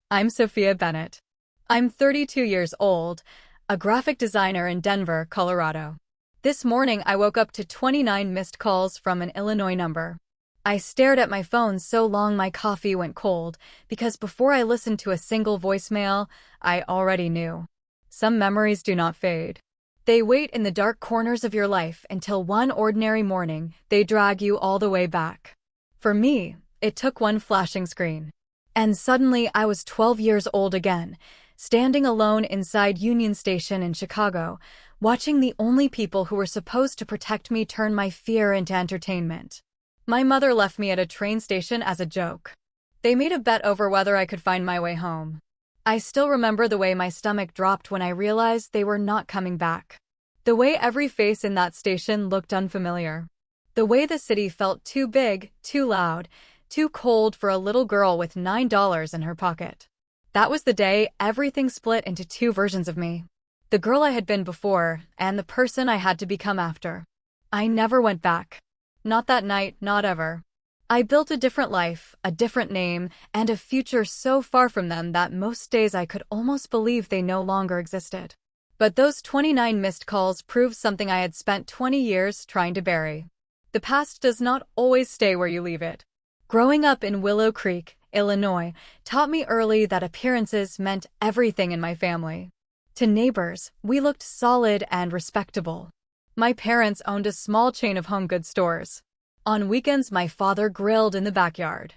I'm Sophia Bennett. I'm 32 years old, a graphic designer in Denver, Colorado. This morning I woke up to 29 missed calls from an Illinois number. I stared at my phone so long my coffee went cold because before I listened to a single voicemail, I already knew. Some memories do not fade. They wait in the dark corners of your life until one ordinary morning they drag you all the way back. For me, it took one flashing screen. And suddenly I was 12 years old again, standing alone inside Union Station in Chicago, watching the only people who were supposed to protect me turn my fear into entertainment. My mother left me at a train station as a joke. They made a bet over whether I could find my way home. I still remember the way my stomach dropped when I realized they were not coming back. The way every face in that station looked unfamiliar. The way the city felt too big, too loud, too cold for a little girl with $9 in her pocket. That was the day everything split into two versions of me. The girl I had been before, and the person I had to become after. I never went back. Not that night, not ever. I built a different life, a different name, and a future so far from them that most days I could almost believe they no longer existed. But those 29 missed calls proved something I had spent 20 years trying to bury. The past does not always stay where you leave it. Growing up in Willow Creek, Illinois, taught me early that appearances meant everything in my family. To neighbors, we looked solid and respectable. My parents owned a small chain of home goods stores. On weekends, my father grilled in the backyard.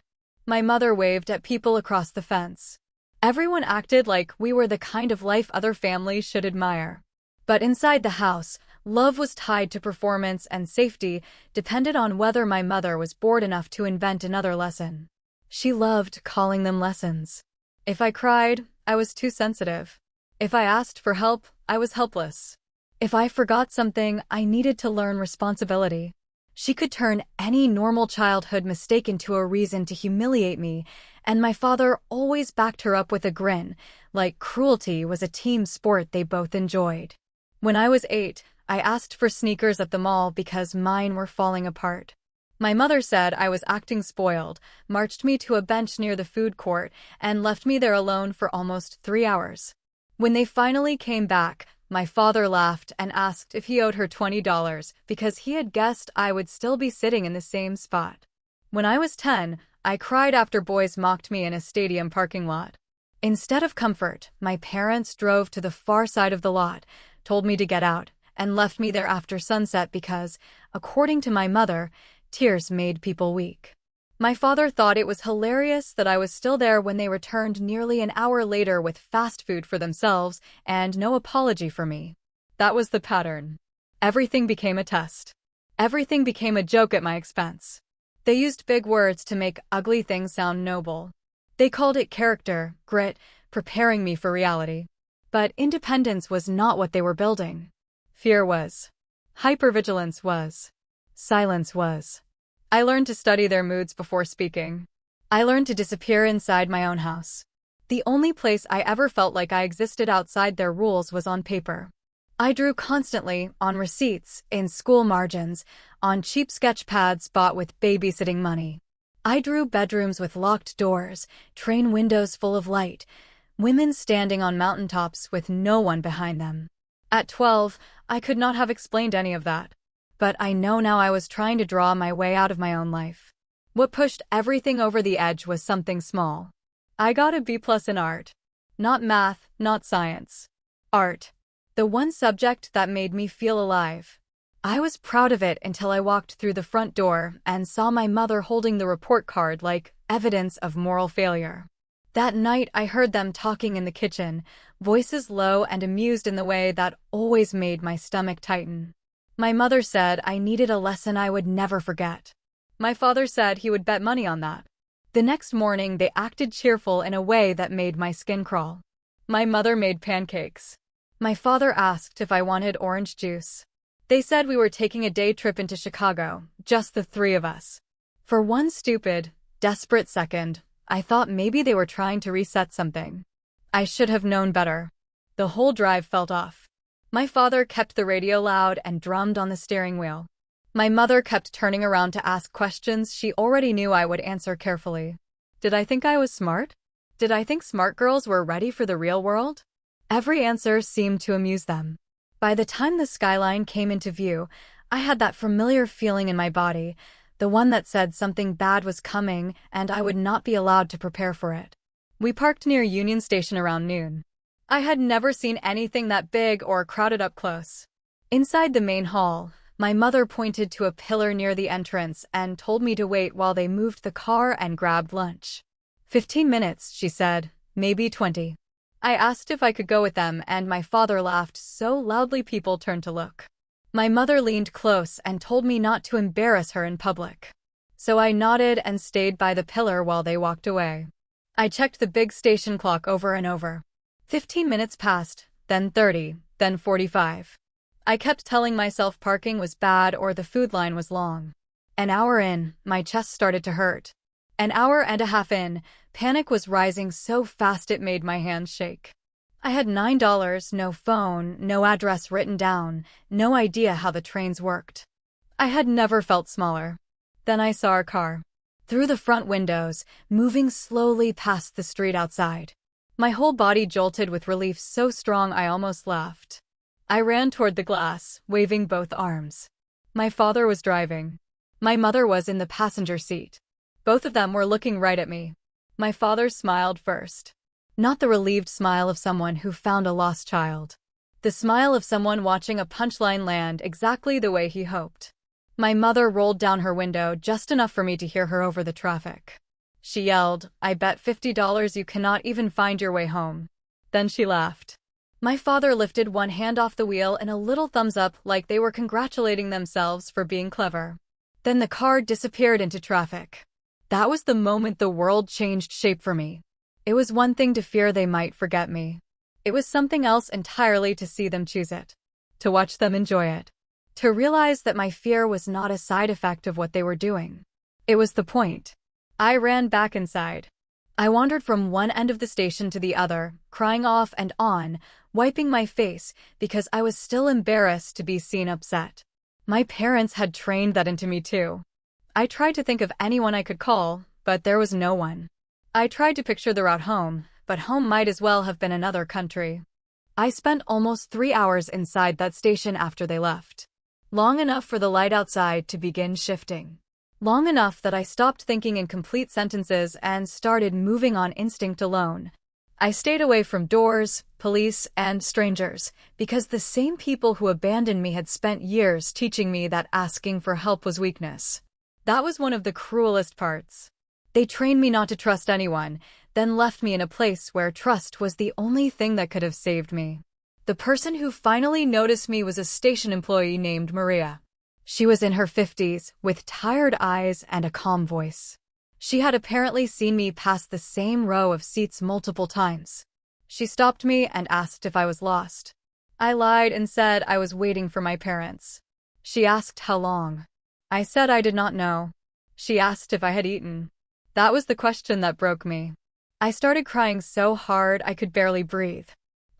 My mother waved at people across the fence. Everyone acted like we were the kind of life other families should admire. But inside the house, love was tied to performance and safety depended on whether my mother was bored enough to invent another lesson. She loved calling them lessons. If I cried, I was too sensitive. If I asked for help, I was helpless. If I forgot something, I needed to learn responsibility. She could turn any normal childhood mistake into a reason to humiliate me, and my father always backed her up with a grin, like cruelty was a team sport they both enjoyed. When I was 8, I asked for sneakers at the mall because mine were falling apart. My mother said I was acting spoiled, marched me to a bench near the food court, and left me there alone for almost 3 hours. When they finally came back, my father laughed and asked if he owed her $20 because he had guessed I would still be sitting in the same spot. When I was 10, I cried after boys mocked me in a stadium parking lot. Instead of comfort, my parents drove to the far side of the lot, told me to get out, and left me there after sunset because, according to my mother, tears made people weak. My father thought it was hilarious that I was still there when they returned nearly an hour later with fast food for themselves and no apology for me. That was the pattern. Everything became a test. Everything became a joke at my expense. They used big words to make ugly things sound noble. They called it character, grit, preparing me for reality. But independence was not what they were building. Fear was. Hypervigilance was. Silence was. I learned to study their moods before speaking. I learned to disappear inside my own house. The only place I ever felt like I existed outside their rules was on paper. I drew constantly, on receipts, in school margins, on cheap sketch pads bought with babysitting money. I drew bedrooms with locked doors, train windows full of light, women standing on mountaintops with no one behind them. At 12, I could not have explained any of that. But I know now I was trying to draw my way out of my own life. What pushed everything over the edge was something small. I got a B+ in art. Not math, not science. Art. The one subject that made me feel alive. I was proud of it until I walked through the front door and saw my mother holding the report card like evidence of moral failure. That night I heard them talking in the kitchen, voices low and amused in the way that always made my stomach tighten. My mother said I needed a lesson I would never forget. My father said he would bet money on that. The next morning they acted cheerful in a way that made my skin crawl. My mother made pancakes. My father asked if I wanted orange juice. They said we were taking a day trip into Chicago, just the three of us. For one stupid, desperate second, I thought maybe they were trying to reset something. I should have known better. The whole drive felt off. My father kept the radio loud and drummed on the steering wheel. My mother kept turning around to ask questions she already knew I would answer carefully. Did I think I was smart? Did I think smart girls were ready for the real world? Every answer seemed to amuse them. By the time the skyline came into view, I had that familiar feeling in my body, the one that said something bad was coming and I would not be allowed to prepare for it. We parked near Union Station around noon. I had never seen anything that big or crowded up close. Inside the main hall, my mother pointed to a pillar near the entrance and told me to wait while they moved the car and grabbed lunch. 15 minutes, she said, maybe 20. I asked if I could go with them and my father laughed so loudly people turned to look. My mother leaned close and told me not to embarrass her in public. So I nodded and stayed by the pillar while they walked away. I checked the big station clock over and over. 15 minutes passed, then 30, then 45. I kept telling myself parking was bad or the food line was long. An hour in, my chest started to hurt. An hour and a half in, panic was rising so fast it made my hands shake. I had $9, no phone, no address written down, no idea how the trains worked. I had never felt smaller. Then I saw a car. Through the front windows, moving slowly past the street outside. My whole body jolted with relief so strong I almost laughed. I ran toward the glass, waving both arms. My father was driving. My mother was in the passenger seat. Both of them were looking right at me. My father smiled first. Not the relieved smile of someone who found a lost child. The smile of someone watching a punchline land exactly the way he hoped. My mother rolled down her window just enough for me to hear her over the traffic. She yelled, "I bet $50 you cannot even find your way home." Then she laughed. My father lifted one hand off the wheel in a little thumbs up like they were congratulating themselves for being clever. Then the car disappeared into traffic. That was the moment the world changed shape for me. It was one thing to fear they might forget me. It was something else entirely to see them choose it. To watch them enjoy it. To realize that my fear was not a side effect of what they were doing. It was the point. I ran back inside. I wandered from one end of the station to the other, crying off and on, wiping my face because I was still embarrassed to be seen upset. My parents had trained that into me too. I tried to think of anyone I could call, but there was no one. I tried to picture the route home, but home might as well have been another country. I spent almost 3 hours inside that station after they left. Long enough for the light outside to begin shifting. Long enough that I stopped thinking in complete sentences and started moving on instinct alone. I stayed away from doors, police, and strangers, because the same people who abandoned me had spent years teaching me that asking for help was weakness. That was one of the cruelest parts. They trained me not to trust anyone, then left me in a place where trust was the only thing that could have saved me. The person who finally noticed me was a station employee named Maria. She was in her 50s, with tired eyes and a calm voice. She had apparently seen me pass the same row of seats multiple times. She stopped me and asked if I was lost. I lied and said I was waiting for my parents. She asked how long. I said I did not know. She asked if I had eaten. That was the question that broke me. I started crying so hard I could barely breathe.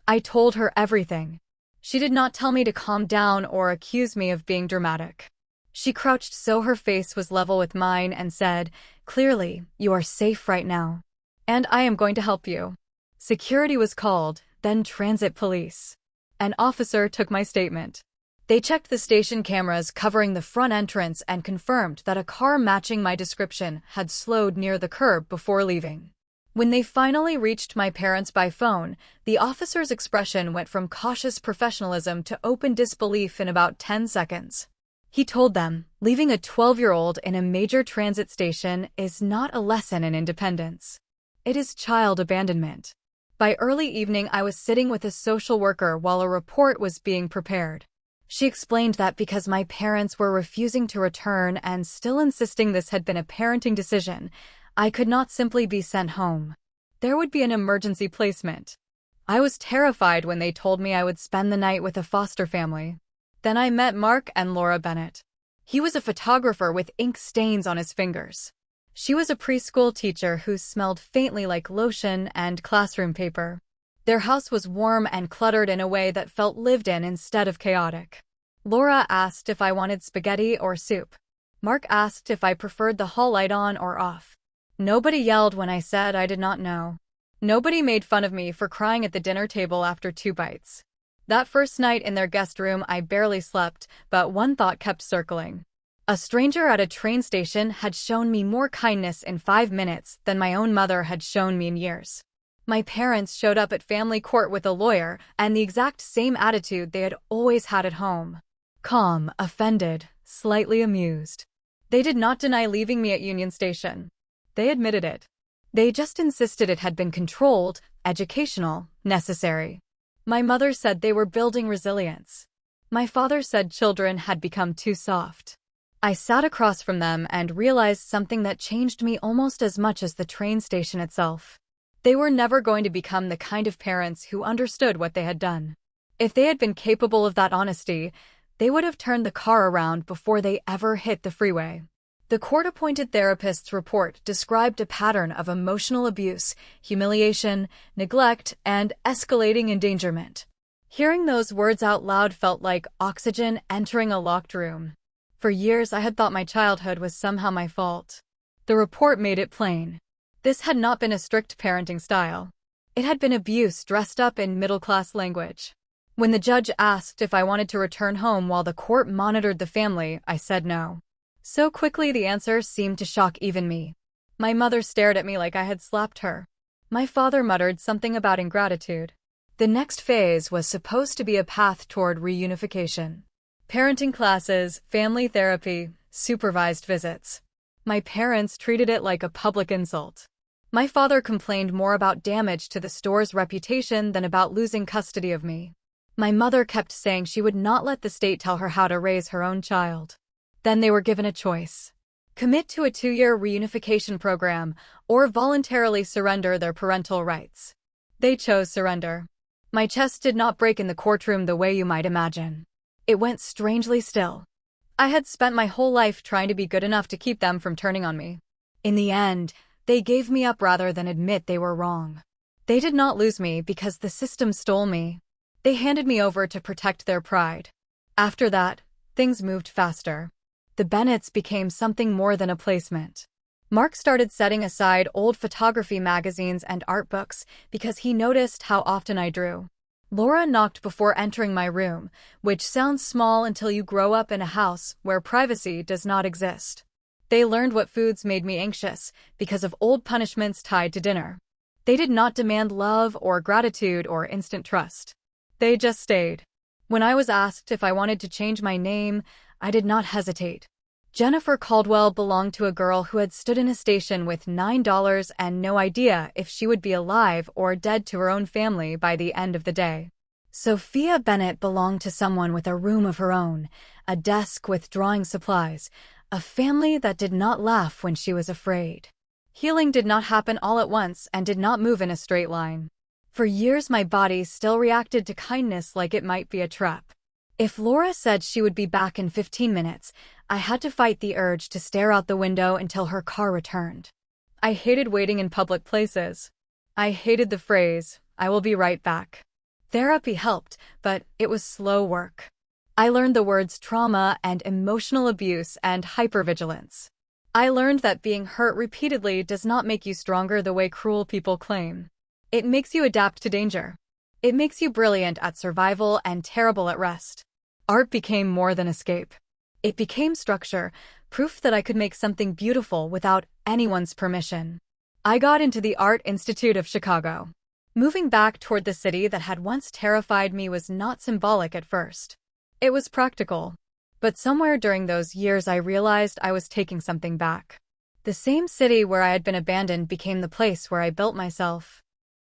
I told her everything. She did not tell me to calm down or accuse me of being dramatic. She crouched so her face was level with mine and said, "Clearly, you are safe right now. And I am going to help you." Security was called, then transit police. An officer took my statement. They checked the station cameras covering the front entrance and confirmed that a car matching my description had slowed near the curb before leaving. When they finally reached my parents by phone, the officer's expression went from cautious professionalism to open disbelief in about 10 seconds. He told them, leaving a 12-year-old in a major transit station is not a lesson in independence. It is child abandonment. By early evening, I was sitting with a social worker while a report was being prepared. She explained that because my parents were refusing to return and still insisting this had been a parenting decision, I could not simply be sent home. There would be an emergency placement. I was terrified when they told me I would spend the night with a foster family. Then I met Mark and Laura Bennett. He was a photographer with ink stains on his fingers. She was a preschool teacher who smelled faintly like lotion and classroom paper. Their house was warm and cluttered in a way that felt lived in instead of chaotic. Laura asked if I wanted spaghetti or soup. Mark asked if I preferred the hall light on or off. Nobody yelled when I said I did not know. Nobody made fun of me for crying at the dinner table after 2 bites. That first night in their guest room, I barely slept, but one thought kept circling. A stranger at a train station had shown me more kindness in 5 minutes than my own mother had shown me in years. My parents showed up at family court with a lawyer and the exact same attitude they had always had at home. Calm, offended, slightly amused. They did not deny leaving me at Union Station. They admitted it. They just insisted it had been controlled, educational, necessary. My mother said they were building resilience. My father said children had become too soft. I sat across from them and realized something that changed me almost as much as the train station itself. They were never going to become the kind of parents who understood what they had done. If they had been capable of that honesty, they would have turned the car around before they ever hit the freeway. The court-appointed therapist's report described a pattern of emotional abuse, humiliation, neglect, and escalating endangerment. Hearing those words out loud felt like oxygen entering a locked room. For years, I had thought my childhood was somehow my fault. The report made it plain. This had not been a strict parenting style. It had been abuse dressed up in middle-class language. When the judge asked if I wanted to return home while the court monitored the family, I said no. So quickly the answer seemed to shock even me. My mother stared at me like I had slapped her. My father muttered something about ingratitude. The next phase was supposed to be a path toward reunification. Parenting classes, family therapy, supervised visits. My parents treated it like a public insult. My father complained more about damage to the store's reputation than about losing custody of me. My mother kept saying she would not let the state tell her how to raise her own child. Then they were given a choice. Commit to a 2-year reunification program or voluntarily surrender their parental rights. They chose surrender. My chest did not break in the courtroom the way you might imagine. It went strangely still. I had spent my whole life trying to be good enough to keep them from turning on me. In the end, they gave me up rather than admit they were wrong. They did not lose me because the system stole me. They handed me over to protect their pride. After that, things moved faster. The Bennetts became something more than a placement. Mark started setting aside old photography magazines and art books because he noticed how often I drew. Laura knocked before entering my room, which sounds small until you grow up in a house where privacy does not exist. They learned what foods made me anxious because of old punishments tied to dinner. They did not demand love or gratitude or instant trust. They just stayed. When I was asked if I wanted to change my name, I did not hesitate. Jennifer Caldwell belonged to a girl who had stood in a station with $9 and no idea if she would be alive or dead to her own family by the end of the day. Sophia Bennett belonged to someone with a room of her own, a desk with drawing supplies, a family that did not laugh when she was afraid. Healing did not happen all at once and did not move in a straight line. For years my body still reacted to kindness like it might be a trap. If Laura said she would be back in 15 minutes, I had to fight the urge to stare out the window until her car returned. I hated waiting in public places. I hated the phrase, "I will be right back." Therapy helped, but it was slow work. I learned the words trauma and emotional abuse and hypervigilance. I learned that being hurt repeatedly does not make you stronger the way cruel people claim. It makes you adapt to danger. It makes you brilliant at survival and terrible at rest. Art became more than escape. It became structure, proof that I could make something beautiful without anyone's permission. I got into the Art Institute of Chicago. Moving back toward the city that had once terrified me was not symbolic at first. It was practical. But somewhere during those years I realized I was taking something back. The same city where I had been abandoned became the place where I built myself.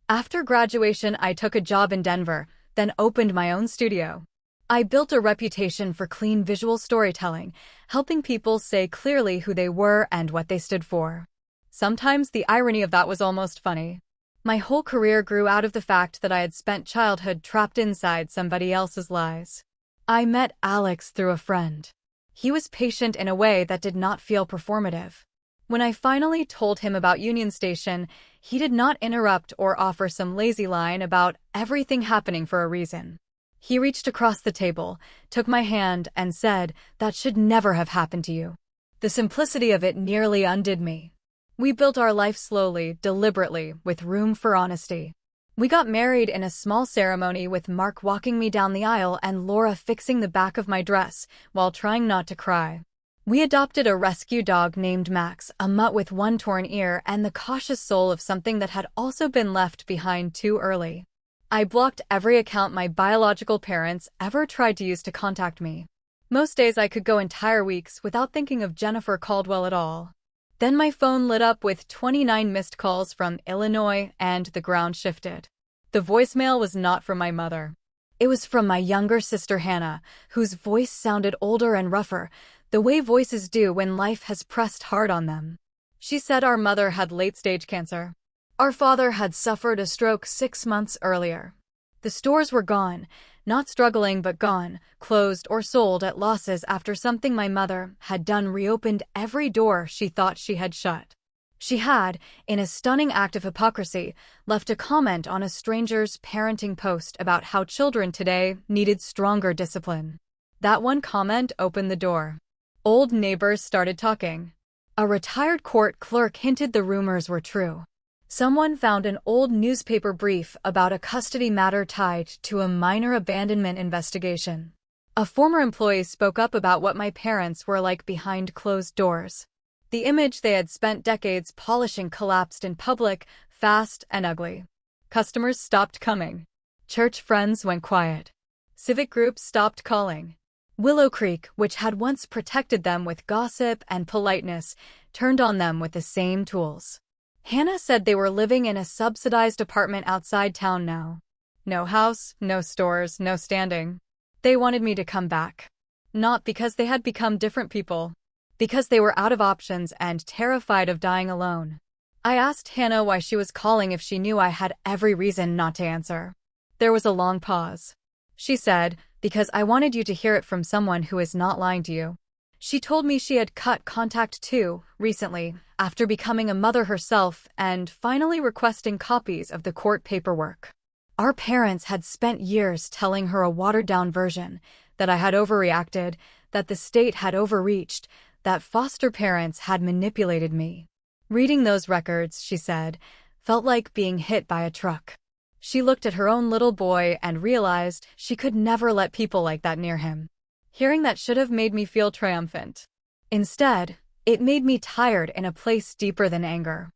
After graduation, I took a job in Denver, then opened my own studio. I built a reputation for clean visual storytelling, helping people say clearly who they were and what they stood for. Sometimes the irony of that was almost funny. My whole career grew out of the fact that I had spent childhood trapped inside somebody else's lies. I met Alex through a friend. He was patient in a way that did not feel performative. When I finally told him about Union Station, he did not interrupt or offer some lazy line about everything happening for a reason. He reached across the table, took my hand, and said, "That should never have happened to you." The simplicity of it nearly undid me. We built our life slowly, deliberately, with room for honesty. We got married in a small ceremony with Mark walking me down the aisle and Laura fixing the back of my dress while trying not to cry. We adopted a rescue dog named Max, a mutt with one torn ear and the cautious soul of something that had also been left behind too early. I blocked every account my biological parents ever tried to use to contact me. Most days I could go entire weeks without thinking of Jennifer Caldwell at all. Then my phone lit up with 29 missed calls from Illinois, and the ground shifted. The voicemail was not from my mother. It was from my younger sister Hannah, whose voice sounded older and rougher, the way voices do when life has pressed hard on them. She said our mother had late-stage cancer. Our father had suffered a stroke 6 months earlier. The stores were gone, not struggling but gone, closed or sold at losses after something my mother had done reopened every door she thought she had shut. She had, in a stunning act of hypocrisy, left a comment on a stranger's parenting post about how children today needed stronger discipline. That one comment opened the door. Old neighbors started talking. A retired court clerk hinted the rumors were true. Someone found an old newspaper brief about a custody matter tied to a minor abandonment investigation. A former employee spoke up about what my parents were like behind closed doors. The image they had spent decades polishing collapsed in public, fast and ugly. Customers stopped coming. Church friends went quiet. Civic groups stopped calling. Willow Creek, which had once protected them with gossip and politeness, turned on them with the same tools. Hannah said they were living in a subsidized apartment outside town now. No house, no stores, no standing. They wanted me to come back. Not because they had become different people. Because they were out of options and terrified of dying alone. I asked Hannah why she was calling if she knew I had every reason not to answer. There was a long pause. She said, "Because I wanted you to hear it from someone who is not lying to you." She told me she had cut contact too, recently, after becoming a mother herself and finally requesting copies of the court paperwork. Our parents had spent years telling her a watered-down version, that I had overreacted, that the state had overreached, that foster parents had manipulated me. Reading those records, she said, felt like being hit by a truck. She looked at her own little boy and realized she could never let people like that near him. Hearing that should have made me feel triumphant. Instead, it made me tired in a place deeper than anger.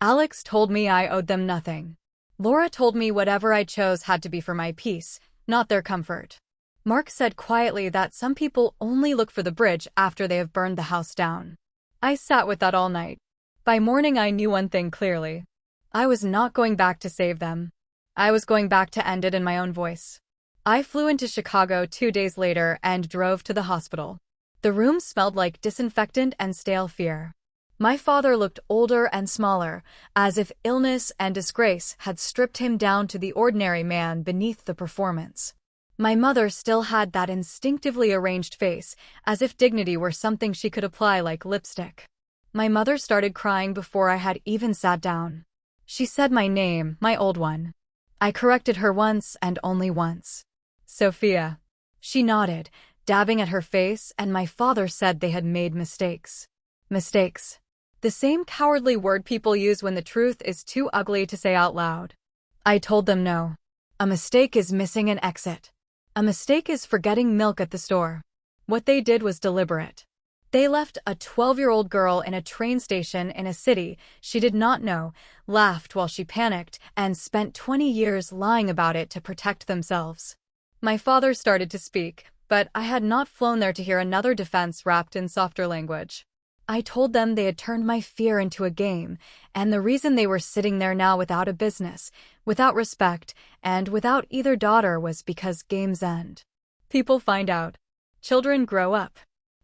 Alex told me I owed them nothing. Laura told me whatever I chose had to be for my peace, not their comfort. Mark said quietly that some people only look for the bridge after they have burned the house down. I sat with that all night. By morning I knew one thing clearly. I was not going back to save them. I was going back to end it in my own voice. I flew into Chicago 2 days later and drove to the hospital. The room smelled like disinfectant and stale fear. My father looked older and smaller, as if illness and disgrace had stripped him down to the ordinary man beneath the performance. My mother still had that instinctively arranged face, as if dignity were something she could apply like lipstick. My mother started crying before I had even sat down. She said my name, my old one. I corrected her once and only once. "Sophia." She nodded, dabbing at her face, and my father said they had made mistakes. Mistakes. The same cowardly word people use when the truth is too ugly to say out loud. I told them no. A mistake is missing an exit. A mistake is forgetting milk at the store. What they did was deliberate. They left a 12-year-old girl in a train station in a city she did not know, laughed while she panicked, and spent 20 years lying about it to protect themselves. My father started to speak, but I had not flown there to hear another defense wrapped in softer language. I told them they had turned my fear into a game, and the reason they were sitting there now without a business, without respect, and without either daughter was because games end. People find out. Children grow up.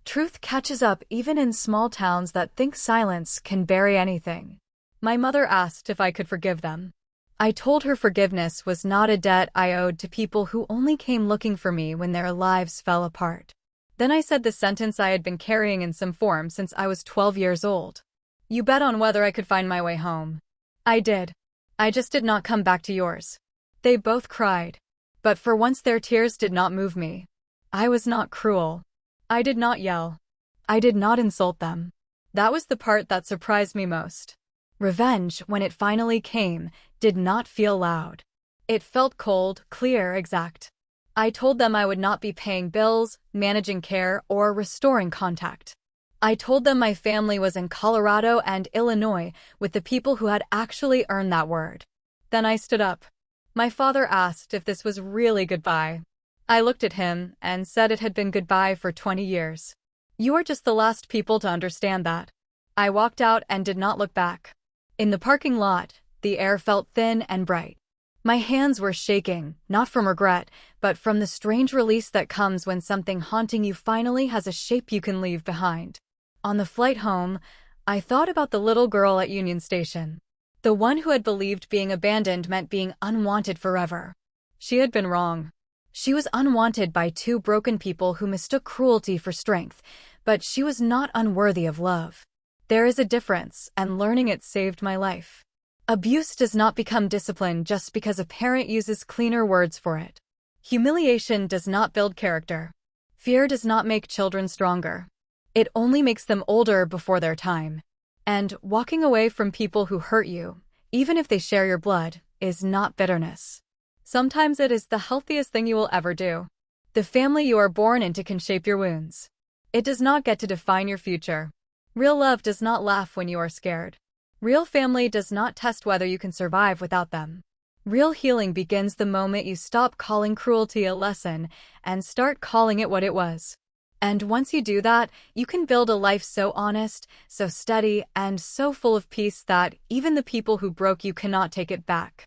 Truth catches up even in small towns that think silence can bury anything. My mother asked if I could forgive them. I told her forgiveness was not a debt I owed to people who only came looking for me when their lives fell apart. Then I said the sentence I had been carrying in some form since I was 12 years old. You bet on whether I could find my way home. I did. I just did not come back to yours. They both cried. But for once their tears did not move me. I was not cruel. I did not yell. I did not insult them. That was the part that surprised me most. Revenge, when it finally came, did not feel loud. It felt cold, clear, exact. I told them I would not be paying bills, managing care, or restoring contact. I told them my family was in Colorado and Illinois with the people who had actually earned that word. Then I stood up. My father asked if this was really goodbye. I looked at him and said it had been goodbye for 20 years. You are just the last people to understand that. I walked out and did not look back. In the parking lot, the air felt thin and bright. My hands were shaking, not from regret, but from the strange release that comes when something haunting you finally has a shape you can leave behind. On the flight home, I thought about the little girl at Union Station. The one who had believed being abandoned meant being unwanted forever. She had been wrong. She was unwanted by two broken people who mistook cruelty for strength, but she was not unworthy of love. There is a difference, and learning it saved my life. Abuse does not become discipline just because a parent uses cleaner words for it. Humiliation does not build character. Fear does not make children stronger. It only makes them older before their time. And walking away from people who hurt you, even if they share your blood, is not bitterness. Sometimes it is the healthiest thing you will ever do. The family you are born into can shape your wounds. It does not get to define your future. Real love does not laugh when you are scared. Real family does not test whether you can survive without them. Real healing begins the moment you stop calling cruelty a lesson and start calling it what it was. And once you do that, you can build a life so honest, so steady, and so full of peace that even the people who broke you cannot take it back.